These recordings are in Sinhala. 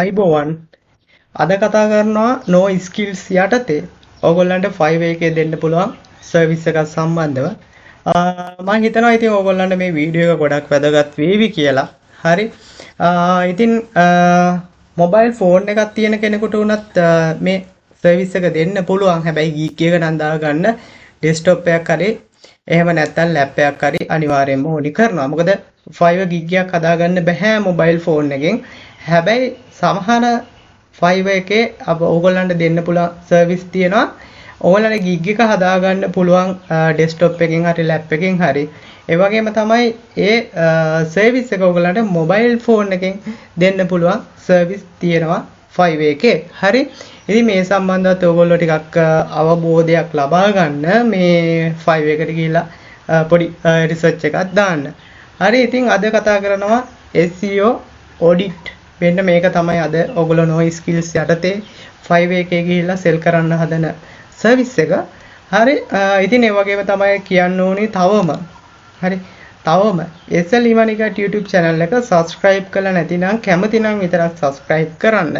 අයිබෝවන් අද කතා කරනවා no skills යටතේ ඕගොල්ලන්ට Fiverr එකේ දෙන්න පුළුවන් සර්විස් එකක් සම්බන්ධව මම හිතනවා ඉතින් ඕගොල්ලන්ට මේ වීඩියෝ එක ගොඩක් වැදගත් වේවි කියලා. හරි. ඉතින් මොබයිල් ෆෝන් එකක් තියෙන කෙනෙකුට උනත් මේ සර්විස් එක දෙන්න පුළුවන්. හැබැයි ගීක් එක නම් දාගන්න ඩෙස්ක්ටොප් එකක් හරි එහෙම නැත්නම් ලැප් එකක් හරි අනිවාර්යයෙන්ම ඕනි කරනවා. මොකද Fiverr ගිග් එකක් හදාගන්න බෑ මොබයිල් ෆෝන් එකෙන්. හැබැයි සමහර Fiverr එකේ ඕගොල්ලන්ට දෙන්න පුළුවන් සර්විස් තියෙනවා. ඕගොල්ලන්ට ගිග් එක හදාගන්න පුළුවන් ඩෙස්ක්ටොප් එකකින් හරි ලැප් එකකින් හරි. ඒ වගේම තමයි ඒ සර්විස් එක ඕගොල්ලන්ට මොබයිල් ෆෝන් එකෙන් දෙන්න පුළුවන් සර්විස් තියෙනවා Fiverr එකේ. හරි. ඉතින් මේ සම්බන්ධවත් ඕගොල්ලෝ ටිකක් අවබෝධයක් ලබා ගන්න මේ Fiverr එකට ගිහිල්ලා පොඩි රිසර්ච් එකක් දාන්න. හරි. ඉතින් අද කතා කරනවා SEO Audit. මෙන්න මේක තමයි අද ඔයගොල්ලෝ no skills යටතේ Fiverr එකේ ගිහිල්ලා සෙල් කරන්න හදන සර්විස් එක. හරි. ඉතින් ඒ වගේම තමයි කියන්න ඕනේ තවම. හරි. තවම SL ඉවනිකට YouTube channel එක subscribe කරලා නැතිනම් කැමති නම් විතරක් subscribe කරන්න.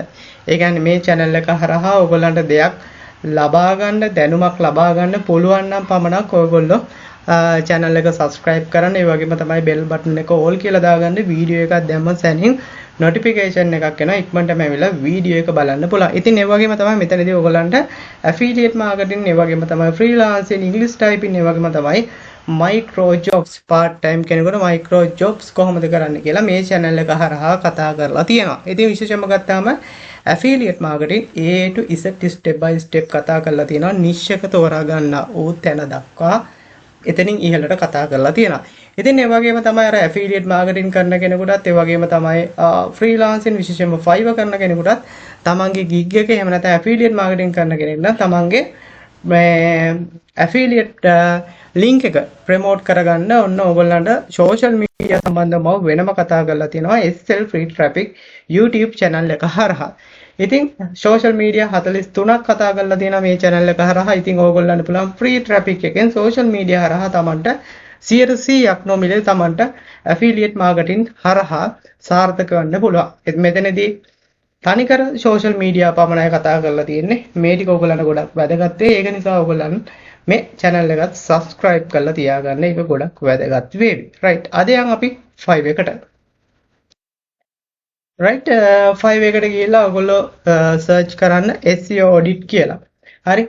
ඒ කියන්නේ මේ channel එක හරහා ඔයගොල්ලන්ට දෙයක් ලබා ගන්න, දැනුමක් ලබා ගන්න පුළුවන් නම් පමණක් ඔයගොල්ලෝ channel එක subscribe කරන්න. ඒ වගේම තමයි bell button එක all කියලා දාගන්න. වීඩියෝ එකක් දැම්ම සැනින් notification එකක් එනවා. ඉක්මනටම ඇවිල්ලා වීඩියෝ එක බලන්න පුළුවන්. ඉතින් ඒ වගේම තමයි මෙතනදී ඔයගොල්ලන්ට affiliate marketing, ඒ වගේම තමයි freelancing, English typing, ඒ වගේම තමයි micro jobs, part time කෙනෙකුට micro jobs කොහොමද කරන්න කියලා මේ channel එක හරහා කතා කරලා තියෙනවා. ඉතින් විශේෂයෙන්ම ගත්තාම affiliate marketing A to Z step by step කතා කරලා තියෙනවා. niche එක තෝරා ගන්න ඕ තැන දක්වා එතනින් ඉහළට කතා කරලා තියෙනවා. ඉතින් ඒ වගේම තමයි අර affiliate marketing කරන කෙනෙකුටත්, ඒ වගේම තමයි freelancing විශේෂයෙන්ම Fiverr කරන කෙනෙකුටත් තමන්ගේ gig එක එහෙම නැත්නම් affiliate marketing කරන කෙනෙක් නම් තමන්ගේ මේ affiliate link එක promote කරගන්න ඔන්න ඕගොල්ලන්ට social media සම්බන්ධව වෙනම කතා කරලා තියෙනවා SL free traffic YouTube channel එක හරහා. ඉතින් social media 43ක් කතා කරලා තියෙනවා මේ channel එක හරහා. ඉතින් ඕගොල්ලන්ට පුළුවන් free traffic එකෙන් social media හරහා තමන්ට 100%ක් නොමිලේ තමන්ට affiliate marketing හරහා සාර්ථක වෙන්න පුළුවන්. මෙතනදී තනිකර social media පමණයි කතා කරලා තියෙන්නේ. මේ ටික ඕගොල්ලන්ට ගොඩක් වැදගත් වෙයි. ඒක නිසා ඕගොල්ලන් මේ channel එකත් subscribe කරලා තියාගන්න. ඒක ගොඩක් වැදගත් වේවි. right. අද යන් අපි Fiverr එකට. right. Fiverr එකට ගිහිල්ලා ඔයගොල්ලෝ search කරන්න SEO Audit කියලා. හරි.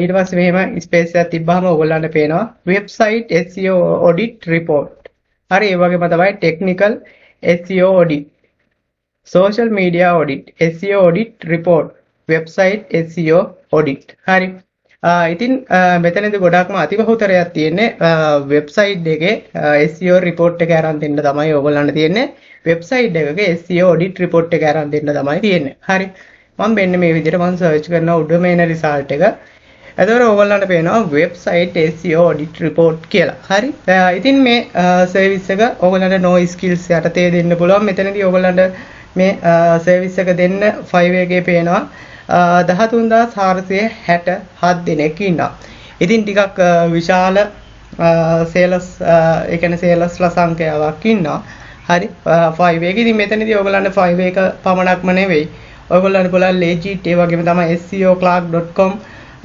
ඊට පස්සේ මෙහෙම space එකක් තිබ්බහම ඔයගොල්ලන්ට පේනවා website SEO Audit report. හරි. ඒ වගේම තමයි technical SEO Audit, social media audit, SEO audit report, website SEO audit. හරි. ඉතින් මෙතනදී ගොඩක්ම අතිබහුතරයක් තියෙන්නේ website එකේ SEO report එක අරන් දෙන්න තමයි ඕගොල්ලන්ට තියෙන්නේ. website එකක SEO audit report එක අරන් දෙන්න තමයි තියෙන්නේ. හරි. මම මෙන්න මේ විදිහට මම search කරන උඩම එන result එක. එතකොට ඕගොල්ලන්ට පේනවා website SEO audit report කියලා. හරි. ඉතින් මේ service එක ඕගොල්ලන්ට no skills යටතේ දෙන්න පුළුවන්. මෙතනදී ඕගොල්ලන්ට මේ සර්විස් එක දෙන්න Fiverr එකේ පේනවා 13467 දෙනෙක් ඉන්නවා. ඉතින් ටිකක් විශාල සේලස් ඒ කියන්නේ සේලස්ලා සංඛ්‍යාවක් ඉන්නවා. හරි. Fiverr එකේ ඉතින් මෙතනදී ඔයගොල්ලන්ට Fiverr එක පමණක්ම නෙවෙයි. ඔයගොල්ලන්ට බලන්න legit ඒ වගේම තමයි seoclark.com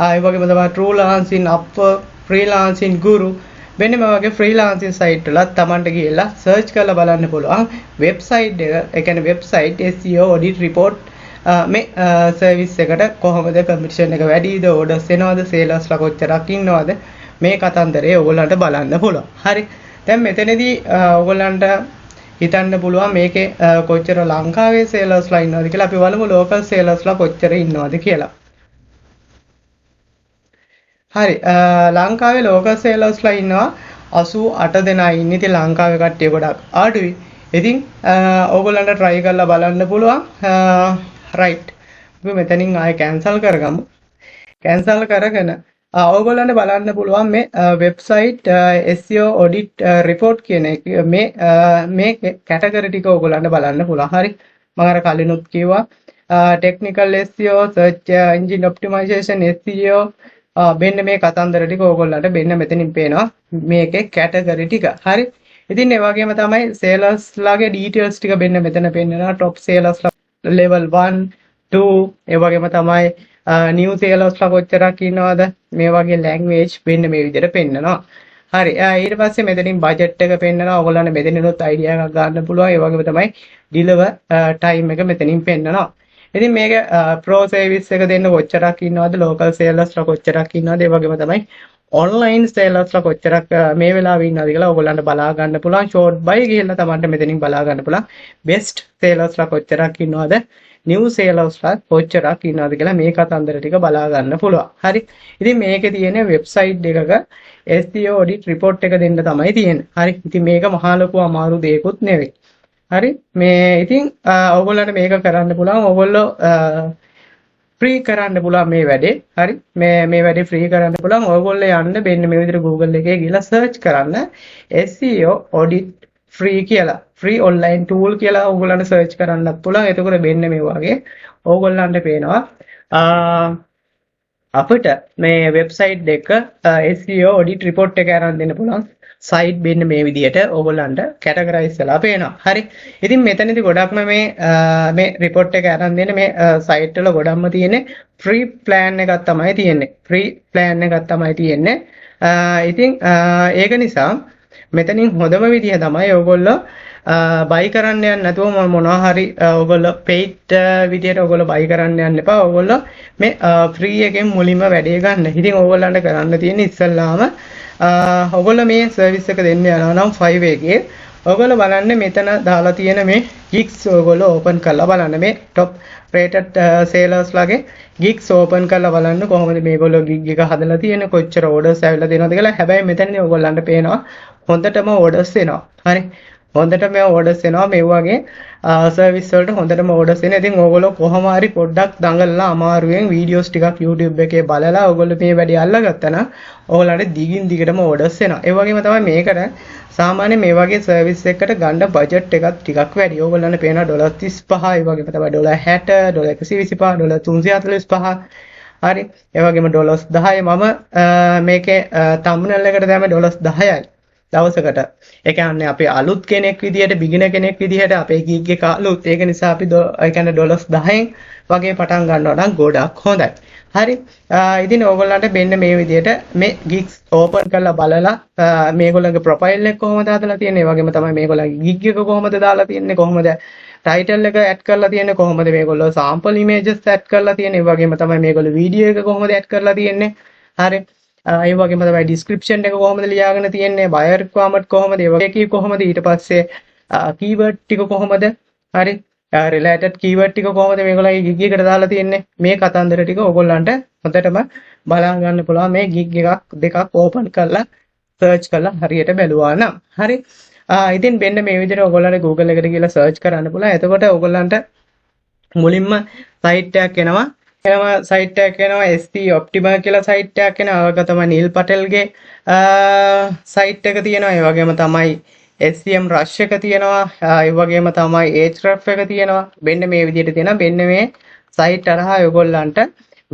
ඒ වගේම තමයි Freelancing, Upwork, Freelancing Guru වෙන මේ වගේ freelancing site වල තමන්ට ගිහලා search කරලා බලන්න පුළුවන් website එක, ඒ කියන්නේ website SEO audit report මේ service එකට කොහොමද competition එක වැඩිද, orders එනවද, salesලා කොච්චරක් ඉන්නවද මේ කතන්දරේ ඔයගොල්ලන්ට බලන්න පුළුවන්. හරි. දැන් මෙතනදී ඔයගොල්ලන්ට හිතන්න පුළුවන් මේකේ කොච්චර ලංකාවේ salesලා ඉන්නවද කියලා. අපි බලමු local salesලා කොච්චර ඉන්නවද කියලා. හරි. ලංකාවේ local salesලා ඉන්නවා 88 දෙනා ඉන්නේ. ඉතින් ලංකාවේ කට්ටිය ගොඩක් අඩුයි. ඉතින් ඕගොල්ලන්ට try කරලා බලන්න පුළුවන්. right. අපි මෙතනින් ආයෙ cancel කරගමු. cancel කරගෙන ඕගොල්ලන්ට බලන්න පුළුවන් මේ website SEO audit report කියන එක මේ category ටික ඕගොල්ලන්ට බලන්න පුළුවන්. හරි. මම අර කලිනුත් කිව්වා technical SEO, search engine optimization, SEO මෙන්න මේ කතන්දර ටික ඕගොල්ලන්ට මෙන්න මෙතනින් පේනවා මේකේ කැටගරි ටික. හරි. ඉතින් ඒ වගේම තමයි සේලර්ස්ලාගේ ඩීටේල්ස් ටික මෙන්න මෙතන පෙන්නනවා. টপ සේලර්ස්ලා level 1 2 ඒ වගේම තමයි new salesලා කොච්චරක් ඉන්නවද මේ වගේ language මෙන්න මේ විදිහට පෙන්නනවා. හරි ඊට පස්සේ මෙතනින් බජට් එක පෙන්නනවා. ඔයගොල්ලන්ට මෙතනිනුත් අයිඩියා එකක් ගන්න පුළුවන්. ඒ වගේම තමයි deliver time එක මෙතනින් පෙන්නනවා. ඉතින් මේක pro service එක දෙන්න කොච්චරක් ඉන්නවද local salesලා කොච්චරක් ඉන්නවද ඒ වගේම තමයි online salesලා කොච්චරක් මේ වෙලාවේ ඉන්නවද කියලා ඔයගොල්ලන්ට බලා ගන්න පුළුවන්. short by ගිහිල්ලා තමන්ට මෙතනින් බලා ගන්න පුළුවන්. best salesලා කොච්චරක් ඉන්නවද new salesලා කොච්චරක් ඉන්නවද කියලා මේ කතන්දර ටික බලා ගන්න පුළුවන්. හරි. ඉතින් මේකේ තියෙන වෙබ්සයිට් එකක SEO audit report එක දෙන්න තමයි තියෙන්නේ. හරි. ඉතින් මේක මහා ලොකු අමාරු දෙයක්වත් නෙවෙයි. හරි. මේ ඉතින් ඔයගොල්ලන්ට මේක කරන්න පුළුවන්. ඔයගොල්ලෝ ෆ්‍රී කරන්න පුළුවන් මේ වැඩේ. හරි. මේ වැඩේ ෆ්‍රී කරන්න පුළුවන්. ඔයගොල්ලෝ යන්න මෙන්න මේ විදිහට Google එකේ ගිහලා සර්ච් කරන්න SEO audit free කියලා. free online tool කියලා ඔයගොල්ලන්ට සර්ච් කරන්නත් පුළුවන්. එතකොට මෙන්න මේ වගේ ඔයගොල්ලන්ට පේනවා අපිට මේ වෙබ්සයිට් එක SEO audit report එක අරන් දෙන්න පුළුවන්. සයිට් මෙන්න මේ විදිහට ඕගොල්ලන්ට කැටගරයිස් වෙලා පේනවා. හරි. ඉතින් මෙතනදී ගොඩක්ම මේ report එක අරන් දෙන්නේ මේ සයිට් වල ගොඩක්ම තියෙන්නේ free plan එකක් තමයි තියෙන්නේ. free plan එකක් තමයි තියෙන්නේ. ඉතින් ඒක නිසා මෙතනින් හොඳම විදිහ තමයි ඕගොල්ලෝ buy කරන්න යන්න නැතුව මොනවා හරි ඕගොල්ලෝ paid විදියට ඕගොල්ලෝ buy කරන්න යන්න එපා. ඕගොල්ලෝ මේ free එකෙන් මුලින්ම වැඩේ ගන්න. ඉතින් ඕගොල්ලන්ට කරන්න තියෙන්නේ ඉස්සල්ලාම ඔයගොල්ලෝ මේ සර්විස් එක දෙන්න යනවා නම් Fiverr එකේ ඔයගොල්ලෝ බලන්න මෙතන දාලා තියෙන මේ gigs ඔයගොල්ලෝ open කරලා බලන්න මේ top rated sellers ලාගේ gigs open කරලා බලන්න කොහොමද මේගොල්ලෝ gig එක හදලා තියෙන්නේ කොච්චර orders ඇවිල්ලා දෙනවද කියලා. හැබැයි මෙතනදී ඔයගොල්ලන්ට පේනවා හොඳටම orders එනවා. හරි. හොඳටම orders එනවා මේ වගේ සර්විස් වලට හොඳටම orders එනවා. ඉතින් ඕගොල්ලෝ කොහොම හරි පොඩ්ඩක් දඟලලා අමාරුවෙන් වීඩියෝස් ටිකක් YouTube එකේ බලලා ඕගොල්ලෝ මේ වැඩේ අල්ලගත්තා නම් ඕගොල්ලන්ට දිගින් දිගටම orders එනවා. ඒ වගේම තමයි මේකට සාමාන්‍ය මේ වගේ සර්විස් එකකට ගන්න බජට් එකක් ටිකක් වැඩි. ඕගොල්ලන්ට පේනවා $35, ඒ වගේම තමයි $60, $125, $345. හරි. ඒ වගේම $10. මම මේකේ thumbnail එකට දැම්මේ $10යි. දවසකට. ඒ කියන්නේ අපි අලුත් කෙනෙක් විදිහට බිගිනර් කෙනෙක් විදිහට අපේ ගිග් එක අලුත්. ඒක නිසා අපි ඒ කියන්නේ $10න් වගේ පටන් ගන්නවා නම් ගොඩක් හොඳයි. හරි. ඉතින් ඕගොල්ලන්ට මෙන්න මේ විදිහට මේ gigs open කරලා බලලා මේගොල්ලන්ගේ profile එක කොහොමද හදලා තියෙන්නේ, ඒ වගේම තමයි මේගොල්ලන්ගේ gig එක කොහොමද දාලා තියෙන්නේ, කොහොමද title එක add කරලා තියෙන්නේ, කොහොමද මේගොල්ලෝ sample images add කරලා තියෙන්නේ, ඒ වගේම තමයි මේගොල්ලෝ video එක කොහොමද add කරලා තියෙන්නේ. හරි. ඒ වගේම තමයි description එක කොහොමද ලියාගෙන තියෙන්නේ, buyer requirement කොහොමද, ඒ වගේ කොහොමද, ඊට පස්සේ keyword ටික කොහොමද, හරි related keyword ටික කොහොමද මේගොල්ලන්ගේ gig එකට දාලා තියෙන්නේ. මේ කතන්දර ටික ඕගොල්ලන්ට හොඳටම බලා ගන්න පුළුවන් මේ gig එකක් දෙකක් open කරලා search කරලා හරියට බැලුවා නම්. හරි. ඉතින් මෙන්න මේ විදිහට ඕගොල්ලන්ට Google එකට ගිහලා search කරන්න පුළුවන්. එතකොට ඕගොල්ලන්ට මුලින්ම site එකක් එනවා. සයිට් එකක් එනවා SEO Optima කියලා සයිට් එකක් එනවා. ඒක තමයි නිල් පටෙල්ගේ සයිට් එක තියෙනවා. ඒ වගේම තමයි SEM Rush එක තියෙනවා. ඒ වගේම තමයි Ahref එක තියෙනවා. මෙන්න මේ විදිහට තියෙනවා. මෙන්න මේ සයිට් හරහා ඔයගොල්ලන්ට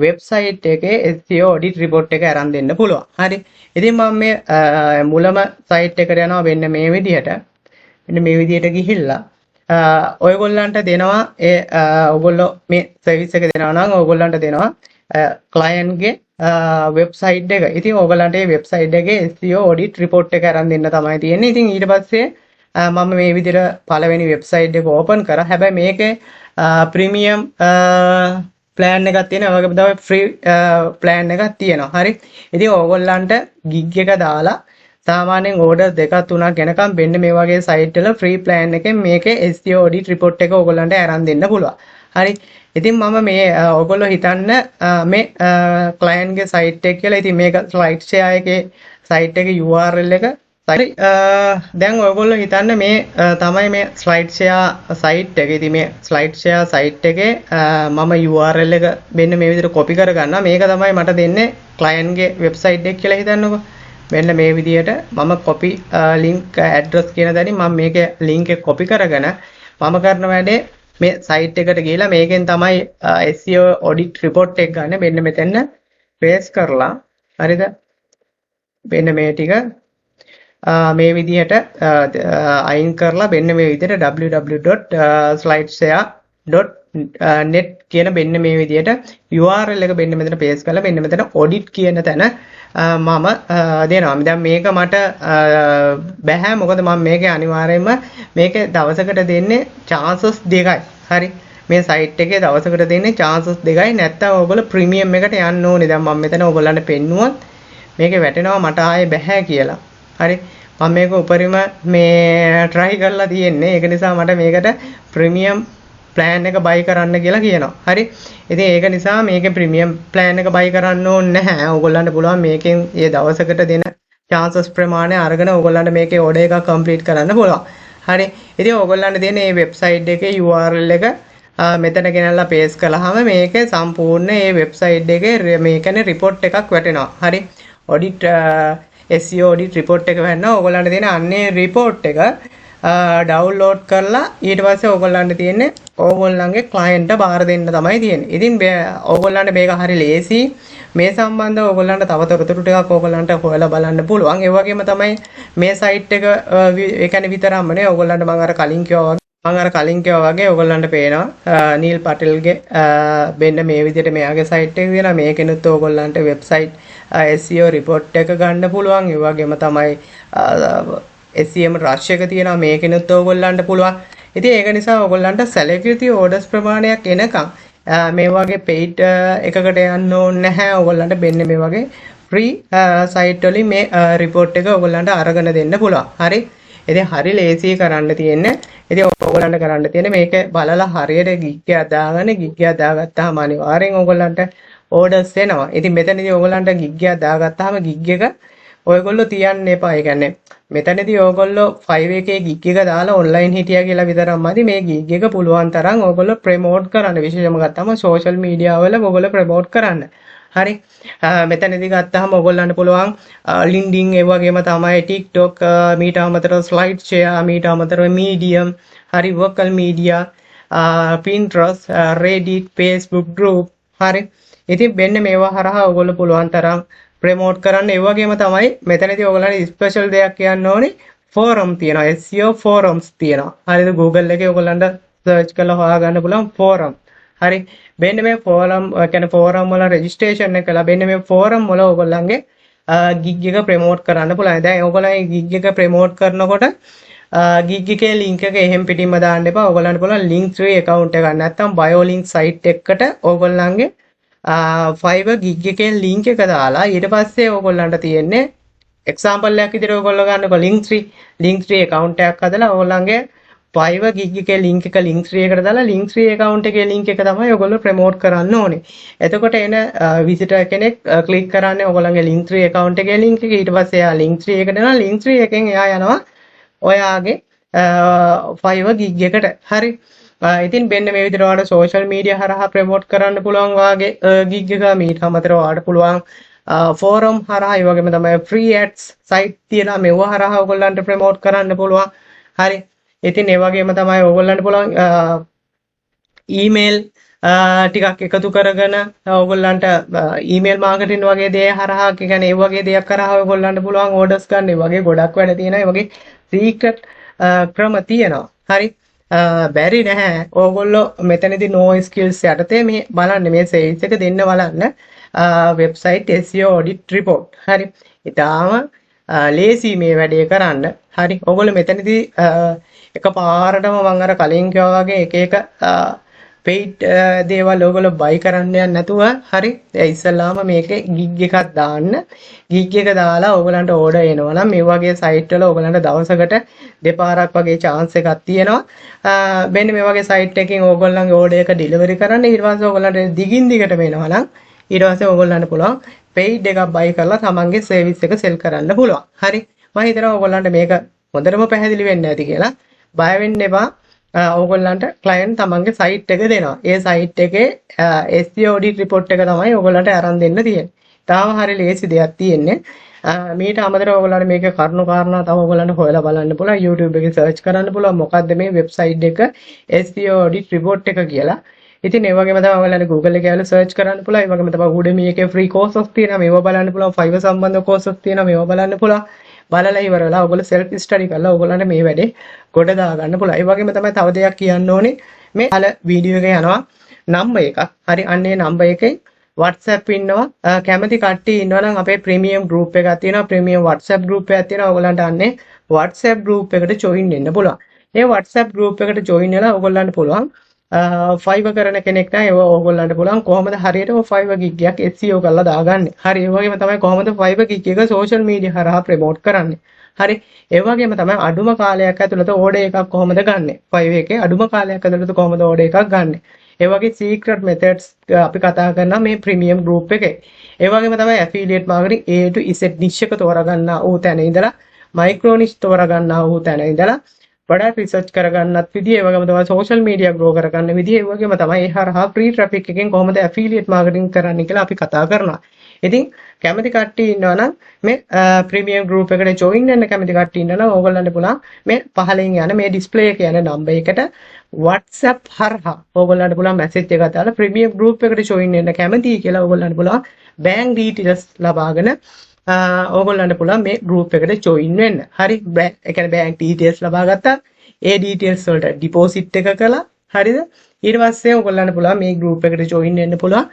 වෙබ්සයිට් එකේ SEO audit report එක අරන් දෙන්න පුළුවන්. හරි. ඉතින් මම මේ මුලම සයිට් එකට යනවා මෙන්න මේ විදිහට. මෙන්න මේ විදිහට ගිහිල්ලා ඔයගොල්ලන්ට දෙනවා ඔයගොල්ලෝ මේ සර්විස් එක දෙනවා නම් ඔයගොල්ලන්ට දෙනවා client ගේ වෙබ්සයිට් එක. ඉතින් ඔයගොල්ලන්ට මේ වෙබ්සයිට් එකේ SEO audit report එක අරන් දෙන්න තමයි තියෙන්නේ. ඉතින් ඊට පස්සේ මම මේ විදිහට පළවෙනි වෙබ්සයිට් එක ඕපන් කරා. හැබැයි මේකේ ප්‍රීමියම් plan එකක් තියෙනවා. ඒ වගේම තමයි free plan එකක් තියෙනවා. හරි. ඉතින් ඕගොල්ලන්ට gig එක දාලා සාමාන්‍යයෙන් order දෙකක් තුනක් ගෙනකම් වෙන්න මේ වගේ site වල free plan එකෙන් මේකේ SEO audit report එක ඕගොල්ලන්ට අරන් දෙන්න පුළුවන්. හරි. ඉතින් මම මේ ඕගොල්ලෝ හිතන්න මේ client ගේ site එක කියලා. ඉතින් මේක slide share එකේ site එකේ URL එක. හරි. දැන් ඔයගොල්ලෝ හිතන්න මේ තමයි මේ slide share site එක. ඉතින් මේ slide share site එකේ මම URL එක මෙන්න මේ විදිහට copy කරගන්නවා. මේක තමයි මට දෙන්නේ client ගේ website එක කියලා හිතන්නකෝ. මෙන්න මේ විදිහට මම copy link address කියන දණි මම මේකේ link එක copy කරගෙන මම කරන වැඩේ මේ site එකට ගිහලා මේකෙන් තමයි SEO audit report එක ගන්න. මෙන්න මෙතන paste කරලා හරිද? මෙන්න මේ ටික මේ විදිහට අයින් කරලා මෙන්න මේ විදිහට www.slideshare net කියන මෙන්න මේ විදිහට URL එක මෙන්න මෙතන paste කරලා මෙන්න මෙතන audit කියන තැන මම දෙනවා. දැන් මේක මට බෑ මොකද මම මේකේ අනිවාර්යයෙන්ම මේකේ දවසකට දෙන්නේ chances දෙකයි. හරි. මේ site එකේ දවසකට දෙන්නේ chances දෙකයි. නැත්තම් ඔයගොල්ලෝ premium එකට යන්න ඕනේ. දැන් මම මෙතන ඔයගොල්ලන්ට පෙන්නුවොත් මේකේ වැටෙනවා මට ආයේ බෑ කියලා. හරි. මම මේක උපරිම මේ try කරලා තියෙන්නේ. ඒක නිසා මට මේකට premium plan එක buy කරන්න කියලා කියනවා. හරි. ඉතින් ඒක නිසා මේකේ premium plan එක buy කරන්න ඕනේ නැහැ. ඕගොල්ලන්ට පුළුවන් මේකෙන් මේ දවසකට දෙන chances ප්‍රමාණය අරගෙන ඕගොල්ලන්ට මේකේ order එකක් complete කරන්න පුළුවන්. හරි. ඉතින් ඕගොල්ලන්ට දෙන මේ website එකේ URL එක මෙතන ගෙනල්ලා paste කළාම මේකේ සම්පූර්ණ මේ website එකේ මේ කියන්නේ report එකක් වැටෙනවා. හරි. audit SEO audit report එක වෙන්නවා. ඕගොල්ලන්ට දෙන අන්නේ report එක ඩවුන්ලෝඩ් කරලා ඊට පස්සේ ඕගොල්ලන්ට තියෙන්නේ ඕගොල්ලන්ගේ ක්ලයන්ට්ට බාර දෙන්න තමයි තියෙන්නේ. ඉතින් ඕගොල්ලන්ට මේක හරි ලේසි. මේ සම්බන්ධව ඕගොල්ලන්ට තව තොරතුරු ටිකක් ඕගොල්ලන්ට හොයලා බලන්න පුළුවන්. ඒ වගේම තමයි මේ site එක ඒ කියන්නේ විතරක්ම නේ ඕගොල්ලන්ට මම අර කලින් කිව්වා වගේ ඕගොල්ලන්ට පේනවා නීල් පටෙල්ගේ මෙන්න මේ විදිහට මෙයාගේ site එක තියෙනවා. මේකෙනුත් ඕගොල්ලන්ට website SEO report එක ගන්න පුළුවන්. ඒ වගේම තමයි SEM rush එක තියෙනවා. මේකෙනුත් ඕගොල්ලන්ට පුළුවන්. ඉතින් ඒක නිසා ඕගොල්ලන්ට select යුතු orders ප්‍රමාණයක් එනකම් මේ වගේ paid එකකට යන්න ඕනේ නැහැ. ඕගොල්ලන්ට මෙන්න මේ වගේ free site වලින් මේ report එක ඕගොල්ලන්ට අරගෙන දෙන්න පුළුවන්. හරි. ඉතින් හරි ලේසි කරන්න තියෙන්නේ. ඉතින් ඕගොල්ලන්ට කරන්න තියෙන්නේ මේක බලලා හරියට gig එක දාගන්න. gig එක දාගත්තාම අනිවාර්යෙන් ඕගොල්ලන්ට orders එනවා. ඉතින් මෙතනදී ඕගොල්ලන්ට gig එක දාගත්තාම gig එක ඔයගොල්ලෝ තියන්න එපා. ඒ කියන්නේ මෙතනදී ඕගොල්ලෝ 5 එකේ gig එක දාලා online හිටියා කියලා විතරක්මදි මේ gig එක පුළුවන් තරම් ඕගොල්ලෝ ප්‍රමෝට් කරන්න. විශේෂයෙන්ම ගත්තාම social media වල ඕගොල්ලෝ ප්‍රමෝට් කරන්න. හරි. මෙතනදී ගත්තාම ඕගොල්ලන්ට පුළුවන් LinkedIn ඒ වගේම තමයි TikTok මීට අමතරව slide share මීට අමතරව medium හරි vocal media Pinterest Reddit Facebook group හරි. ඉතින් මෙන්න මේවා හරහා ඕගොල්ලෝ පුළුවන් තරම් ප්‍රමෝට් කරන්න. ඒ වගේම තමයි මෙතනදී ඕගොල්ලන්ට ස්පෙෂල් දෙයක් කියන්න ඕනේ. ෆෝරම් තියෙනවා. SEO forums තියෙනවා. හරිද? Google එකේ ඕගොල්ලන්ට සර්ච් කරලා හොයාගන්න පුළුවන් ෆෝරම්. හරි. මෙන්න මේ ෆෝරම් කියන්නේ ෆෝරම් වල රෙජිස්ට්‍රේෂන් එක කළා. මෙන්න මේ ෆෝරම් වල ඕගොල්ලන්ගේ gig එක ප්‍රමෝට් කරන්න පුළුවන්. දැන් ඕගොල්ලෝ gig එක ප්‍රමෝට් කරනකොට gig එකේ link එක එහෙම් පිටින්ම දාන්න එපා. ඕගොල්ලන්ට පුළුවන් Linktree account එකක් නැත්නම් bio link site එකකට ඕගොල්ලන්ගේ Fiverr gig එකේ link එක දාලා ඊට පස්සේ ඕගොල්ලන්ට තියෙන්නේ example එකක් විදිහට ඕගොල්ලෝ ගන්නකො Linktree account එකක් හදලා ඕගොල්ලන්ගේ Fiverr gig එකේ link එක Linktree එකට දාලා Linktree account එකේ link එක තමයි ඔයගොල්ලෝ ප්‍රමෝට් කරන්න ඕනේ. එතකොට එන visitor කෙනෙක් ක්ලික් කරන්නේ ඔයගොල්ලන්ගේ Linktree account එකේ link එක. ඊට පස්සේ එයා Linktree එකට යනවා. Linktree එකෙන් එයා යනවා ඔයාගේ Fiverr gig එකට. හරි. ඉතින් මෙන්න මේ විදිහට ඔයාලට social media හරහා ප්‍රමෝට් කරන්න පුළුවන් වාගේ gig එක. මීට අමතරව ඔයාලට පුළුවන් forum හරහා ඒ වගේම තමයි free ads site තියලා මෙව හරහා ඔයගොල්ලන්ට ප්‍රමෝට් කරන්න පුළුවන්. හරි. ඉතින් ඒ වගේම තමයි ඕගොල්ලන්ට පුළුවන් email ටිකක් එකතු කරගෙන ඕගොල්ලන්ට email marketing වගේ දේ හරහා කියන්නේ ඒ වගේ දෙයක් කරහා ඕගොල්ලන්ට පුළුවන් orders ගන්න. ඒ වගේ ගොඩක් වැඩ තියෙනවා. ඒ වගේ secret ක්‍රම තියෙනවා. හරි. බැරි නැහැ. ඕගොල්ලෝ මෙතනදී no skills යටතේ මේ බලන්න මේ sales එක දෙන්න බලන්න website SEO audit report. හරි. ඊටාම ලේසි මේ වැඩේ කරන්න. හරි. ඕගොල්ලෝ මෙතනදී එකපාරටම මම අර කලින් කිව්වා වගේ එක paid දේවල් ඕගොල්ලෝ buy කරන්න යන්නේ නැතුව හරි. ඒ ඉස්සල්ලාම මේකේ gig එකක් දාන්න. gig එක දාලා ඕගොල්ලන්ට order එනවා නම් මේ වගේ site වල ඕගොල්ලන්ට දවසකට දෙපාරක් වගේ chance එකක් තියෙනවා. මෙන්න මේ වගේ site එකකින් ඕගොල්ලන්ගේ order එක delivery කරන්න. ඊට පස්සේ ඕගොල්ලන්ට දිගින් දිගට වෙනවා නම් ඊට පස්සේ ඕගොල්ලන්ට පුළුවන් paid එකක් buy කරලා තමන්ගේ service එක sell කරන්න පුළුවන්. හරි. මම හිතනවා ඕගොල්ලන්ට මේක හොඳටම පැහැදිලි වෙන්න ඇති කියලා. බය වෙන්න එපා. ඕගොල්ලන්ට client තමන්ගේ site එක දෙනවා. ඒ site එකේ SEO audit report එක තමයි ඕගොල්ලන්ට අරන් දෙන්න තියෙන්නේ. තාම හරි ලේසි දෙයක් තියෙන්නේ. මීට අමතරව ඔයගොල්ලන්ට මේක කරුණු කාරණා තව ඔයගොල්ලන්ට හොයලා බලන්න පුළුවන්. YouTube එකේ search කරන්න පුළුවන් මොකද්ද මේ website එක SEO audit report එක කියලා. ඉතින් ඒ වගේම තමයි ඔයගොල්ලන්ට Google එකේ ගිහලා search කරන්න පුළුවන්. ඒ වගේම තමයි Udemy එකේ free courses තියෙනවා. මේවා බලන්න පුළුවන්. Fiverr සම්බන්ධ courses තියෙනවා. මේවා බලන්න පුළුවන්. බලලා ඉවරලා ඔයගොල්ලෝ self study කරලා ඔයගොල්ලන්ට මේ වැඩේ ගොඩ දා ගන්න පුළුවන්. ඒ වගේම තමයි තව දෙයක් කියන්න ඕනේ. මේ අල වීඩියෝ එක යනවා නම්බර් එකක්. හරි අන්නේ නම්බර් එකේ WhatsApp ඉන්නවා කැමති කට්ටිය ඉන්නවා නම් අපේ ප්‍රීමියම් ගෲප් එකක් තියෙනවා ප්‍රීමියම් WhatsApp ගෲප් එකක් තියෙනවා ඔයගලන්ට අන්නේ WhatsApp ගෲප් එකට join වෙන්න පුළුවන්. මේ WhatsApp ගෲප් එකට join වෙලා ඔයගලන්ට පුළුවන් Fiverr කරන කෙනෙක් නම් ඒව ඔයගොල්ලන්ට පුළුවන් කොහොමද හරියටම Fiverr gig එකක් SEO කරලා දාගන්නේ. හරි ඒ වගේම තමයි කොහොමද Fiverr gig එක social media හරහා ප්‍රමෝට් කරන්නේ. හරි ඒ වගේම තමයි අඩුම කාලයක් ඇතුළත order එකක් කොහොමද ගන්නෙ. Fiverr එකේ අඩුම කාලයක් ඇතුළත කොහොමද order එකක් ගන්නෙ. ඒ වගේ secret methods අපි කතා කරනවා මේ premium group එකේ. ඒ වගේම තමයි affiliate marketing A to Z niche එක තෝරගන්නා ඌ තැන ඉඳලා micro niche තෝරගන්නා ඌ තැන ඉඳලා වඩා රිසර්ච් කරගන්නත් විදිය ඒ වගේම තමයි social media grow කරගන්න විදිය ඒ වගේම තමයි ඒ හරහා free traffic එකෙන් කොහොමද affiliate marketing කරන්නේ කියලා අපි කතා කරනවා. ඉතින් කැමති කට්ටිය ඉන්නවා නම් මේ ප්‍රීමියම් ගෲප් එකට join වෙන්න කැමති කට්ටිය ඉන්නවා නම් ඕගොල්ලන්ට පුළුවන් මේ පහලින් යන මේ display එකේ යන number එකට WhatsApp හරහා ඕගොල්ලන්ට පුළුවන් message එකක් දාලා ප්‍රීමියම් ගෲප් එකට join වෙන්න කැමතියි කියලා ඕගොල්ලන්ට පුළුවන් bank details ලබාගෙන ඕගොල්ලන්ට පුළුවන් මේ group එකට join වෙන්න. හරි ඒ කියන්නේ bank details ලබා ගත්තා. ඒ details වලට deposit එක කළා. හරිද? ඊට පස්සේ ඔයගොල්ලන්ට පුළුවන් මේ group එකට join වෙන්න පුළුවන්.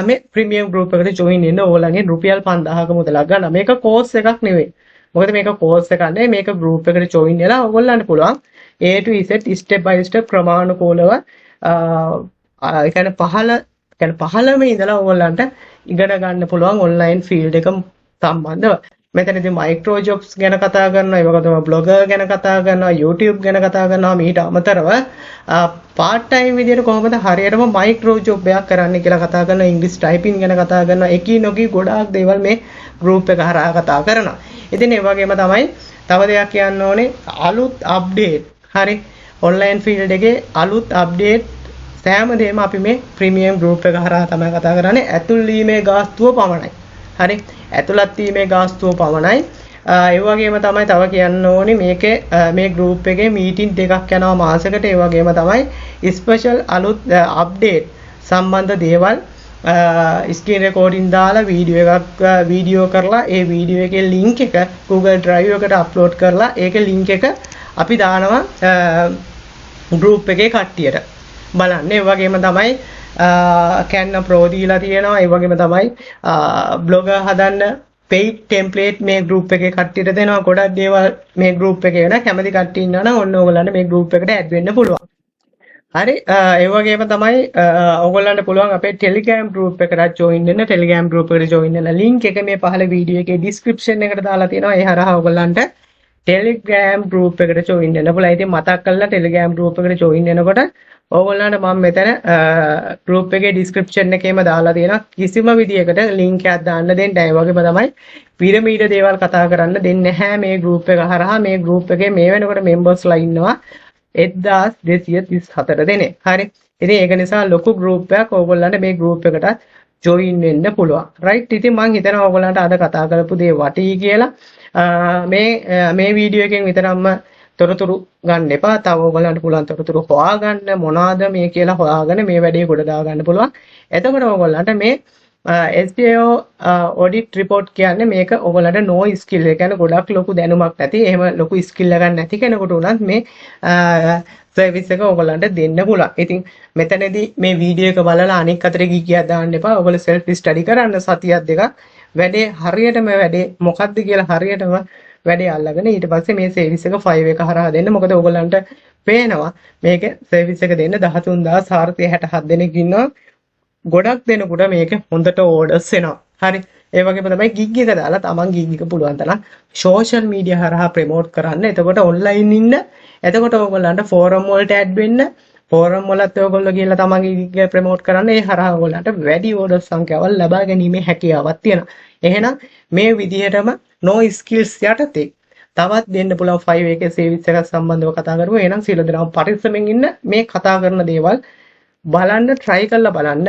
මේ premium group එකට join වෙන්න ඕගොල්ලන්ගේ රුපියල් 5000ක මුදලක් ගන්න. මේක course එකක් නෙවෙයි. මොකද මේක course එකක් නෙවෙයි. මේක group එකට join වෙලා ඔයගොල්ලන්ට පුළුවන් A to Z step by step ක්‍රමානුකූලව ඒ කියන්නේ පහළම ඉඳලා ඔයගොල්ලන්ට ඉගෙන ගන්න පුළුවන් online field එක සම්බන්ධව. මෙතනදී මයික්‍රෝ ජොබ්ස් ගැන කතා කරනවා, ඒ වගේම බ්ලොගර් ගැන කතා කරනවා, YouTube ගැන කතා කරනවා. මීට අමතරව part time විදියට කොහොමද හරියටම මයික්‍රෝ ජොබ් එකක් කරන්න කියලා කතා කරනවා. ඉංග්‍රීසි ටයිපින් ගැන කතා කරනවා. එකී නොකී ගොඩාක් දේවල් මේ group එක හරහා කතා කරනවා. ඉතින් ඒ වගේම තමයි තව දෙයක් කියන්න ඕනේ අලුත් update. හරි online field එකේ අලුත් update සෑම දෙයක්ම අපි මේ premium group එක හරහා තමයි කතා කරන්නේ. ඇතුල් වීමේ ගාස්තුව පමණයි. හරි ඇතුළත් වීමේ ගාස්තුව පමණයි. ඒ වගේම තමයි තව කියන්න ඕනේ මේකේ මේ group එකේ meeting දෙකක් යනවා මාසෙකට. ඒ වගේම තමයි special අලුත් update සම්බන්ධ දේවල් screen recording දාලා වීඩියෝ කරලා ඒ වීඩියෝ එකේ link එක Google Drive එකට upload කරලා ඒකේ link එක අපි දානවා group එකේ කට්ටියට බලන්න. ඒ වගේම තමයි Canva Pro දීලා තියෙනවා. ඒ වගේම තමයි blogger හදන්න paid template මේ group එකේ කට්ටියට දෙනවා. ගොඩක් දේවල් මේ group එකේ වෙන කැමති කට්ටිය ඉන්නවා නම් ඔන්න ඕගොල්ලන්ට මේ group එකට add වෙන්න පුළුවන්. හරි ඒ වගේම තමයි ඕගොල්ලන්ට පුළුවන් අපේ Telegram group එකට join වෙන්න. Telegram group එකට join වෙන link එක මේ පහළ වීඩියෝ එකේ description එකට දාලා තියෙනවා. ඒ හරහා ඕගොල්ලන්ට Telegram group එකට join වෙන්න පුළුවන්. ඉතින් මතක් කරලා Telegram group එකට join වෙනකොට ඕගොල්ලන්ට මම මෙතන group එකේ description එකේම දාලා තියෙනවා. කිසිම විදියකට link එකක් දාන්න දෙන්න නැහැ. ඒ වගේම තමයි පිරමීඩ දේවල් කතා කරන්න දෙන්නේ නැහැ මේ group එක හරහා. මේ group එකේ මේ වෙනකොට members ලා ඉන්නවා 1234 දෙනෙක්. හරි. ඉතින් ඒක නිසා ලොකු group එකක් ඕගොල්ලන්ට මේ group එකට join වෙන්න පුළුවන්. right. ඉතින් මම හිතනවා ඕගොල්ලන්ට අද කතා කරපු දේ වටී කියලා. මේ වීඩියෝ එකෙන් විතරක්ම තොරතුරු ගන්න එපා. තව ඔයගලන්ට පුළුවන් තොරතුරු හොයාගන්න මොනවාද මේ කියලා හොයාගෙන මේ වැඩේ ගොඩ දා ගන්න පුළුවන්. එතකොට ඔයගලන්ට මේ SEO Audit report කියන්නේ මේක ඔයගලන්ට no skill එක කියන්නේ ගොඩක් ලොකු දැනුමක් නැති එහෙම ලොකු skill එකක් නැති කෙනෙකුට උනත් මේ සර්විස් එක ඔයගලන්ට දෙන්න පුළුවන්. ඉතින් මෙතනදී මේ වීඩියෝ එක බලලා අනෙක් අතට ගිහින් දාන්න එපා. ඔයගොල්ලෝ self study කරන්න සතියක් දෙකක් වැඩේ හරියටම වැඩේ මොකක්ද කියලා හරියටම වැඩේ අල්ලගෙන ඊට පස්සේ මේ සර්විස් එක 5 එක හරහා දෙන්න. මොකද ඔයගලන්ට පේනවා මේක සර්විස් එක දෙන්න 13467 දෙනෙක් ඉන්නවා. ගොඩක් දෙනකොට මේක හොඳට ඕඩර්ස් එනවා. හරි. ඒ වගේම තමයි gig එක දාලා තමන් gig එක පුළුවන් තරම් social media හරහා ප්‍රමෝට් කරන්න. එතකොට online ඉන්න. එතකොට ඔයගලන්ට forum වලට add වෙන්න. forum වලත් ඔයගොල්ලෝ ගිහලා තමන්ගේ gig එක ප්‍රමෝට් කරන්න. ඒ හරහා ඔයගලන්ට වැඩි orders සංඛ්‍යාවක් ලබා ගැනීමේ හැකියාවක් තියෙනවා. එහෙනම් මේ විදිහටම no skills යටතේ තවත් දෙන්න පුළුවන් 5 එකේ සර්විස් එකක් සම්බන්ධව කතා කරමු. එහෙනම් සියලු දෙනාම පරිස්සමෙන් ඉන්න. මේ කතා කරන දේවල් බලන්න try කරලා බලන්න.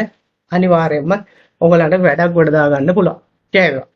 අනිවාර්යයෙන්ම ඔයගලන්ට වැඩක් ගොඩ දා ගන්න පුළුවන්. ජය වේවා.